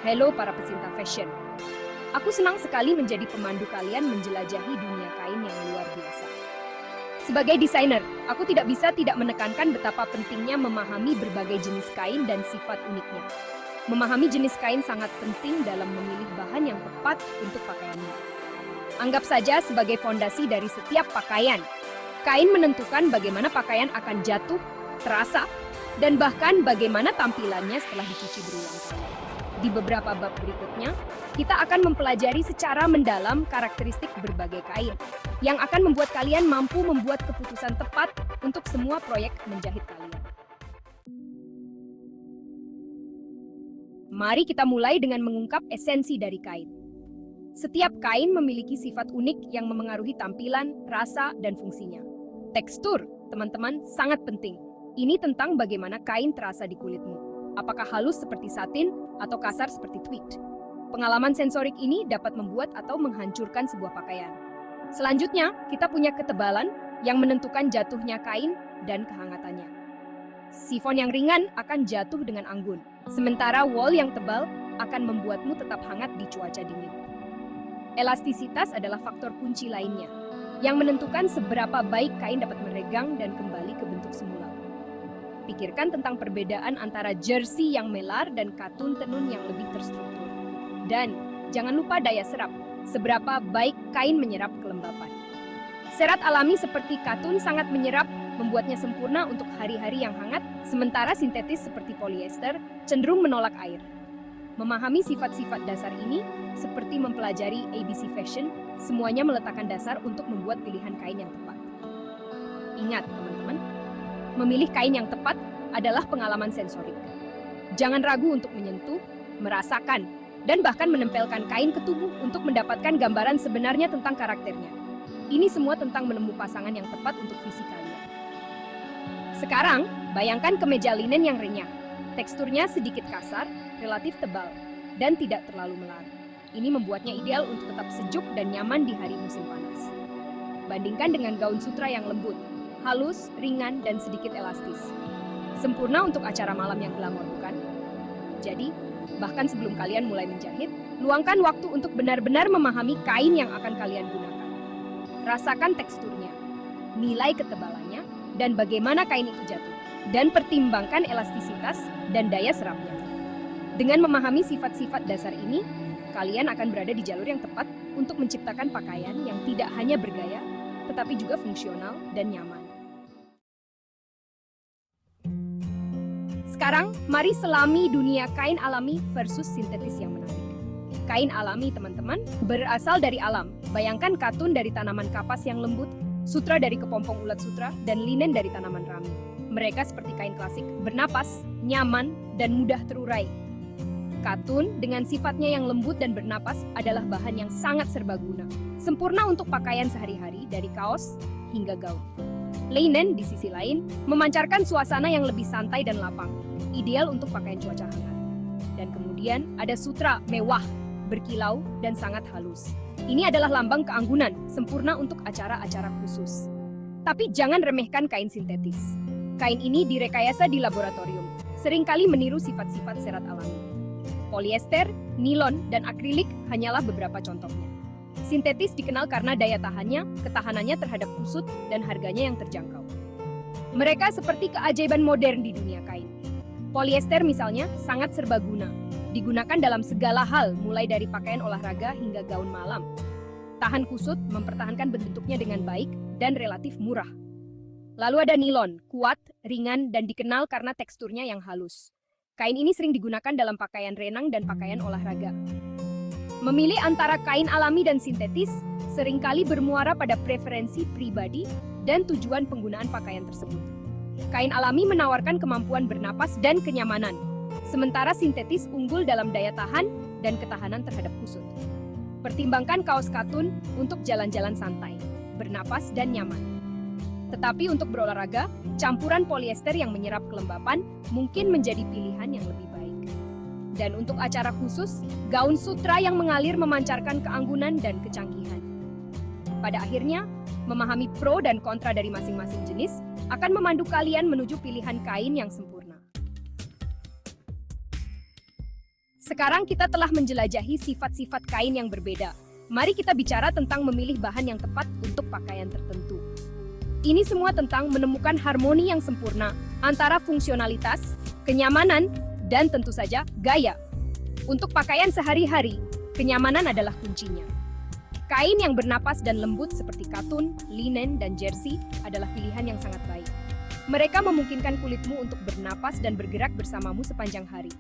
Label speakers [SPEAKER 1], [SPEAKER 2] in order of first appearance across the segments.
[SPEAKER 1] Halo para pecinta fashion. Aku senang sekali menjadi pemandu kalian menjelajahi dunia kain yang luar biasa. Sebagai desainer, aku tidak bisa tidak menekankan betapa pentingnya memahami berbagai jenis kain dan sifat uniknya. Memahami jenis kain sangat penting dalam memilih bahan yang tepat untuk pakaiannya. Anggap saja sebagai fondasi dari setiap pakaian. Kain menentukan bagaimana pakaian akan jatuh, terasa, dan bahkan bagaimana tampilannya setelah dicuci berulang kali. Di beberapa bab berikutnya, kita akan mempelajari secara mendalam karakteristik berbagai kain yang akan membuat kalian mampu membuat keputusan tepat untuk semua proyek menjahit kalian. Mari kita mulai dengan mengungkap esensi dari kain. Setiap kain memiliki sifat unik yang memengaruhi tampilan, rasa, dan fungsinya. Tekstur, teman-teman, sangat penting. Ini tentang bagaimana kain terasa di kulitmu. Apakah halus seperti satin atau kasar seperti tweed. Pengalaman sensorik ini dapat membuat atau menghancurkan sebuah pakaian. Selanjutnya, kita punya ketebalan yang menentukan jatuhnya kain dan kehangatannya. Sifon yang ringan akan jatuh dengan anggun, sementara wool yang tebal akan membuatmu tetap hangat di cuaca dingin. Elastisitas adalah faktor kunci lainnya, yang menentukan seberapa baik kain dapat meregang dan kembali ke bentuk semula. Pikirkan tentang perbedaan antara jersey yang melar dan katun tenun yang lebih terstruktur. Dan jangan lupa daya serap, seberapa baik kain menyerap kelembapan. Serat alami seperti katun sangat menyerap, membuatnya sempurna untuk hari-hari yang hangat, sementara sintetis seperti polyester cenderung menolak air. Memahami sifat-sifat dasar ini, seperti mempelajari ABC Fashion, semuanya meletakkan dasar untuk membuat pilihan kain yang tepat. Ingat, teman-teman, memilih kain yang tepat adalah pengalaman sensorik. Jangan ragu untuk menyentuh, merasakan, dan bahkan menempelkan kain ke tubuh untuk mendapatkan gambaran sebenarnya tentang karakternya. Ini semua tentang menemukan pasangan yang tepat untuk visi kalian. Sekarang, bayangkan kemeja linen yang renyah. Teksturnya sedikit kasar, relatif tebal, dan tidak terlalu melar. Ini membuatnya ideal untuk tetap sejuk dan nyaman di hari musim panas. Bandingkan dengan gaun sutra yang lembut, halus, ringan, dan sedikit elastis. Sempurna untuk acara malam yang glamor, bukan? Jadi, bahkan sebelum kalian mulai menjahit, luangkan waktu untuk benar-benar memahami kain yang akan kalian gunakan. Rasakan teksturnya, nilai ketebalannya, dan bagaimana kain itu jatuh. Dan pertimbangkan elastisitas dan daya serapnya. Dengan memahami sifat-sifat dasar ini, kalian akan berada di jalur yang tepat untuk menciptakan pakaian yang tidak hanya bergaya, tetapi juga fungsional dan nyaman. Sekarang, mari selami dunia kain alami versus sintetis yang menarik. Kain alami, teman-teman, berasal dari alam. Bayangkan katun dari tanaman kapas yang lembut, sutra dari kepompong ulat sutra, dan linen dari tanaman rami. Mereka seperti kain klasik, bernapas, nyaman, dan mudah terurai. Katun dengan sifatnya yang lembut dan bernapas adalah bahan yang sangat serbaguna. Sempurna untuk pakaian sehari-hari dari kaos hingga gaun. Linen di sisi lain memancarkan suasana yang lebih santai dan lapang, ideal untuk pakaian cuaca hangat. Dan kemudian ada sutra mewah, berkilau, dan sangat halus. Ini adalah lambang keanggunan, sempurna untuk acara-acara khusus. Tapi jangan remehkan kain sintetis. Kain ini direkayasa di laboratorium, seringkali meniru sifat-sifat serat alami. Polyester, nilon, dan akrilik hanyalah beberapa contohnya. Sintetis dikenal karena daya tahannya, ketahanannya terhadap kusut, dan harganya yang terjangkau. Mereka seperti keajaiban modern di dunia kain. Polyester misalnya sangat serbaguna, digunakan dalam segala hal mulai dari pakaian olahraga hingga gaun malam. Tahan kusut, mempertahankan bentuknya dengan baik, dan relatif murah. Lalu ada nilon, kuat, ringan, dan dikenal karena teksturnya yang halus. Kain ini sering digunakan dalam pakaian renang dan pakaian olahraga. Memilih antara kain alami dan sintetis seringkali bermuara pada preferensi pribadi dan tujuan penggunaan pakaian tersebut. Kain alami menawarkan kemampuan bernapas dan kenyamanan, sementara sintetis unggul dalam daya tahan dan ketahanan terhadap kusut. Pertimbangkan kaos katun untuk jalan-jalan santai, bernapas, dan nyaman. Tetapi untuk berolahraga, campuran polyester yang menyerap kelembapan mungkin menjadi pilihan yang lebih baik. Dan untuk acara khusus, gaun sutra yang mengalir memancarkan keanggunan dan kecanggihan. Pada akhirnya, memahami pro dan kontra dari masing-masing jenis akan memandu kalian menuju pilihan kain yang sempurna. Sekarang kita telah menjelajahi sifat-sifat kain yang berbeda. Mari kita bicara tentang memilih bahan yang tepat untuk pakaian tertentu. Ini semua tentang menemukan harmoni yang sempurna antara fungsionalitas, kenyamanan, dan tentu saja gaya. Untuk pakaian sehari-hari, kenyamanan adalah kuncinya. Kain yang bernapas dan lembut seperti katun, linen, dan jersey adalah pilihan yang sangat baik. Mereka memungkinkan kulitmu untuk bernapas dan bergerak bersamamu sepanjang hari.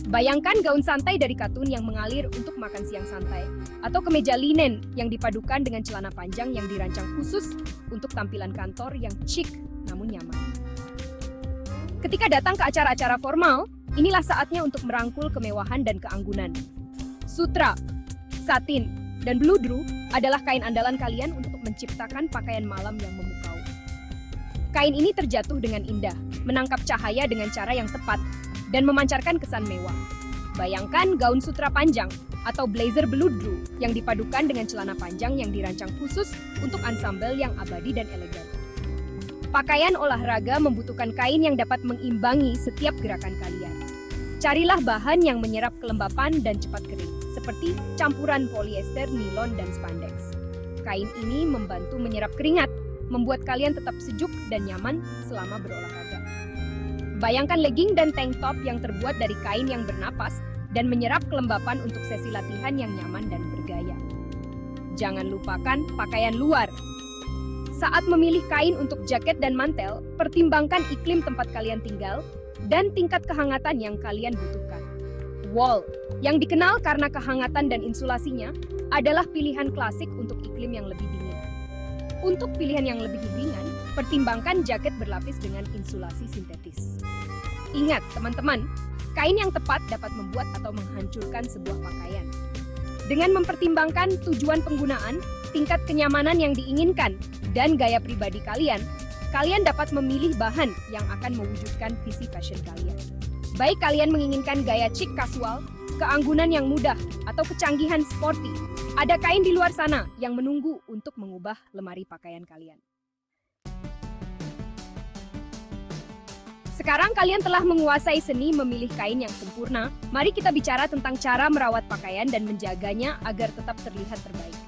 [SPEAKER 1] Bayangkan gaun santai dari katun yang mengalir untuk makan siang santai, atau kemeja linen yang dipadukan dengan celana panjang yang dirancang khusus untuk tampilan kantor yang chic namun nyaman. Ketika datang ke acara-acara formal, inilah saatnya untuk merangkul kemewahan dan keanggunan. Sutra, satin, dan bludru adalah kain andalan kalian untuk menciptakan pakaian malam yang memukau. Kain ini terjatuh dengan indah, menangkap cahaya dengan cara yang tepat, dan memancarkan kesan mewah. Bayangkan gaun sutra panjang atau blazer bludru yang dipadukan dengan celana panjang yang dirancang khusus untuk ansambel yang abadi dan elegan. Pakaian olahraga membutuhkan kain yang dapat mengimbangi setiap gerakan kalian. Carilah bahan yang menyerap kelembapan dan cepat kering, seperti campuran polyester, nilon, dan spandex. Kain ini membantu menyerap keringat, membuat kalian tetap sejuk dan nyaman selama berolahraga. Bayangkan legging dan tank top yang terbuat dari kain yang bernapas dan menyerap kelembapan untuk sesi latihan yang nyaman dan bergaya. Jangan lupakan pakaian luar. Saat memilih kain untuk jaket dan mantel, pertimbangkan iklim tempat kalian tinggal dan tingkat kehangatan yang kalian butuhkan. Wool, yang dikenal karena kehangatan dan insulasinya, adalah pilihan klasik untuk iklim yang lebih dingin. Untuk pilihan yang lebih ringan, pertimbangkan jaket berlapis dengan insulasi sintetis. Ingat, teman-teman, kain yang tepat dapat membuat atau menghancurkan sebuah pakaian. Dengan mempertimbangkan tujuan penggunaan, tingkat kenyamanan yang diinginkan, dan gaya pribadi kalian, kalian dapat memilih bahan yang akan mewujudkan visi fashion kalian. Baik kalian menginginkan gaya chic kasual, keanggunan yang mudah, atau kecanggihan sporty, ada kain di luar sana yang menunggu untuk mengubah lemari pakaian kalian. Sekarang kalian telah menguasai seni memilih kain yang sempurna. Mari kita bicara tentang cara merawat pakaian dan menjaganya agar tetap terlihat terbaik.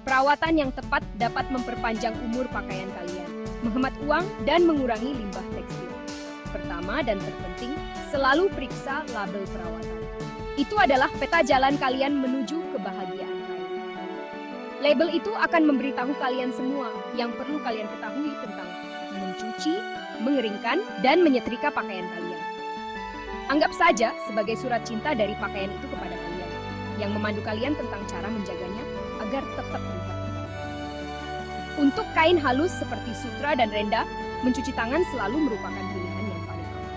[SPEAKER 1] Perawatan yang tepat dapat memperpanjang umur pakaian kalian, menghemat uang, dan mengurangi limbah tekstil. Pertama dan terpenting, selalu periksa label perawatan. Itu adalah peta jalan kalian menuju kebahagiaan kain. Label itu akan memberitahu kalian semua yang perlu kalian ketahui tentang mencuci, mengeringkan, dan menyetrika pakaian kalian. Anggap saja sebagai surat cinta dari pakaian itu kepada kalian, yang memandu kalian tentang cara menjaganya agar tetap terlihat terbaik. Untuk kain halus seperti sutra dan renda, mencuci tangan selalu merupakan pilihan yang paling aman.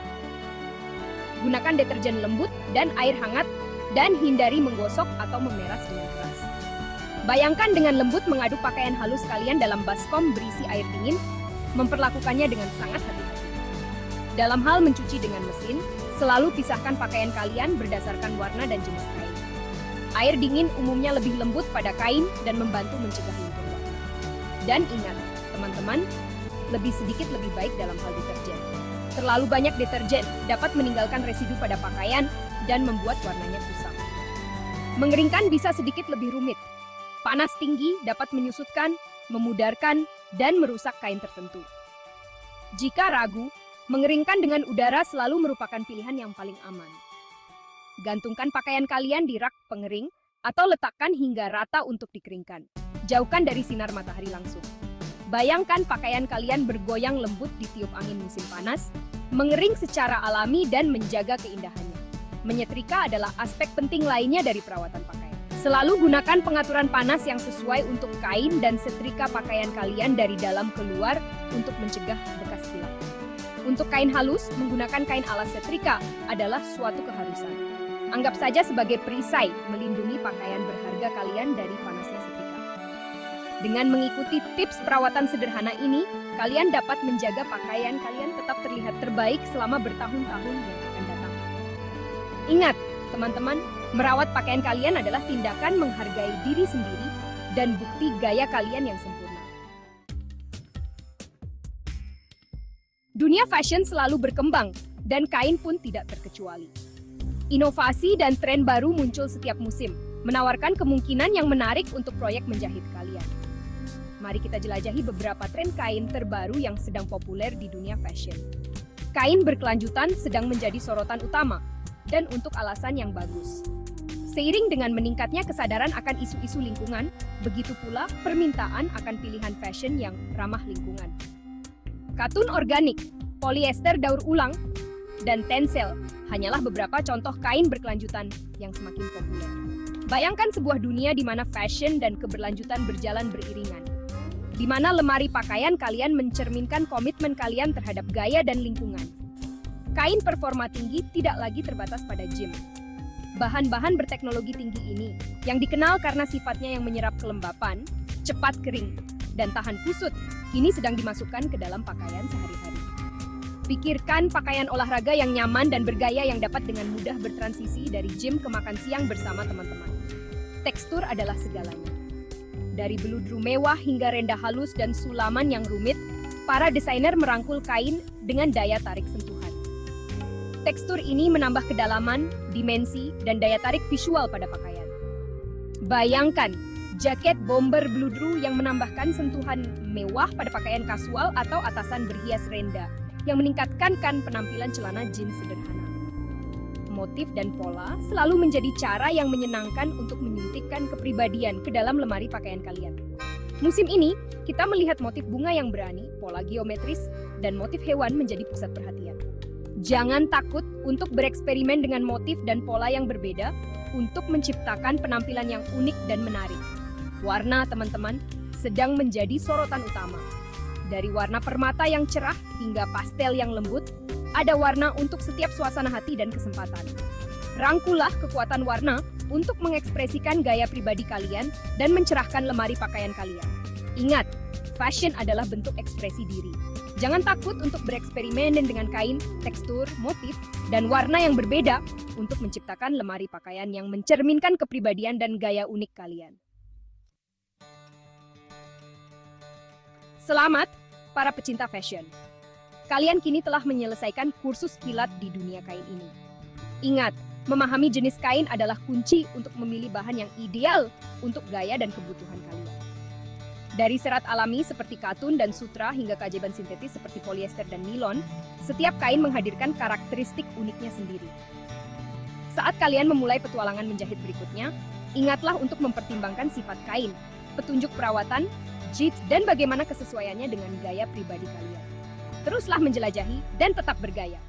[SPEAKER 1] Gunakan deterjen lembut dan air hangat, dan hindari menggosok atau memeras dengan keras. Bayangkan dengan lembut mengaduk pakaian halus kalian dalam baskom berisi air dingin, memperlakukannya dengan sangat hati-hati. Dalam hal mencuci dengan mesin, selalu pisahkan pakaian kalian berdasarkan warna dan jenis kain. Air dingin umumnya lebih lembut pada kain dan membantu mencegah luntur warna. Dan ingat, teman-teman, lebih sedikit lebih baik dalam hal deterjen. Terlalu banyak deterjen dapat meninggalkan residu pada pakaian dan membuat warnanya kusam. Mengeringkan bisa sedikit lebih rumit. Panas tinggi dapat menyusutkan, memudarkan, dan merusak kain tertentu. Jika ragu, mengeringkan dengan udara selalu merupakan pilihan yang paling aman. Gantungkan pakaian kalian di rak pengering atau letakkan hingga rata untuk dikeringkan. Jauhkan dari sinar matahari langsung. Bayangkan pakaian kalian bergoyang lembut di tiup angin musim panas, mengering secara alami dan menjaga keindahannya. Menyetrika adalah aspek penting lainnya dari perawatan pakaian. Selalu gunakan pengaturan panas yang sesuai untuk kain dan setrika pakaian kalian dari dalam ke luar untuk mencegah bekas kilap. Untuk kain halus, menggunakan kain alas setrika adalah suatu keharusan. Anggap saja sebagai perisai melindungi pakaian berharga kalian dari panasnya setrika. Dengan mengikuti tips perawatan sederhana ini, kalian dapat menjaga pakaian kalian tetap terlihat terbaik selama bertahun-tahun yang akan datang. Ingat, teman-teman, merawat pakaian kalian adalah tindakan menghargai diri sendiri dan bukti gaya kalian yang sempurna. Dunia fashion selalu berkembang, dan kain pun tidak terkecuali. Inovasi dan tren baru muncul setiap musim, menawarkan kemungkinan yang menarik untuk proyek menjahit kalian. Mari kita jelajahi beberapa tren kain terbaru yang sedang populer di dunia fashion. Kain berkelanjutan sedang menjadi sorotan utama, dan untuk alasan yang bagus. Seiring dengan meningkatnya kesadaran akan isu-isu lingkungan, begitu pula permintaan akan pilihan fashion yang ramah lingkungan. Katun organik, polyester daur ulang, dan tencel hanyalah beberapa contoh kain berkelanjutan yang semakin populer. Bayangkan sebuah dunia di mana fashion dan keberlanjutan berjalan beriringan. Di mana lemari pakaian kalian mencerminkan komitmen kalian terhadap gaya dan lingkungan. Kain performa tinggi tidak lagi terbatas pada gym. Bahan-bahan berteknologi tinggi ini, yang dikenal karena sifatnya yang menyerap kelembapan, cepat kering, dan tahan kusut, kini sedang dimasukkan ke dalam pakaian sehari-hari. Pikirkan pakaian olahraga yang nyaman dan bergaya yang dapat dengan mudah bertransisi dari gym ke makan siang bersama teman-teman. Tekstur adalah segalanya. Dari beludru mewah hingga renda halus dan sulaman yang rumit, para desainer merangkul kain dengan daya tarik sentuhan. Tekstur ini menambah kedalaman, dimensi, dan daya tarik visual pada pakaian. Bayangkan, jaket bomber bludru yang menambahkan sentuhan mewah pada pakaian kasual atau atasan berhias renda, yang meningkatkan penampilan celana jeans sederhana. Motif dan pola selalu menjadi cara yang menyenangkan untuk menyuntikkan kepribadian ke dalam lemari pakaian kalian. Musim ini, kita melihat motif bunga yang berani, pola geometris, dan motif hewan menjadi pusat perhatian. Jangan takut untuk bereksperimen dengan motif dan pola yang berbeda untuk menciptakan penampilan yang unik dan menarik. Warna, teman-teman, sedang menjadi sorotan utama. Dari warna permata yang cerah hingga pastel yang lembut, ada warna untuk setiap suasana hati dan kesempatan. Rangkulah kekuatan warna untuk mengekspresikan gaya pribadi kalian dan mencerahkan lemari pakaian kalian. Ingat, fashion adalah bentuk ekspresi diri. Jangan takut untuk bereksperimen dengan kain, tekstur, motif, dan warna yang berbeda untuk menciptakan lemari pakaian yang mencerminkan kepribadian dan gaya unik kalian. Selamat, para pecinta fashion. Kalian kini telah menyelesaikan kursus kilat di dunia kain ini. Ingat, memahami jenis kain adalah kunci untuk memilih bahan yang ideal untuk gaya dan kebutuhan kalian. Dari serat alami seperti katun dan sutra hingga keajaiban sintetis seperti polyester dan nilon, setiap kain menghadirkan karakteristik uniknya sendiri. Saat kalian memulai petualangan menjahit berikutnya, ingatlah untuk mempertimbangkan sifat kain, petunjuk perawatan, jit, dan bagaimana kesesuaiannya dengan gaya pribadi kalian. Teruslah menjelajahi dan tetap bergaya.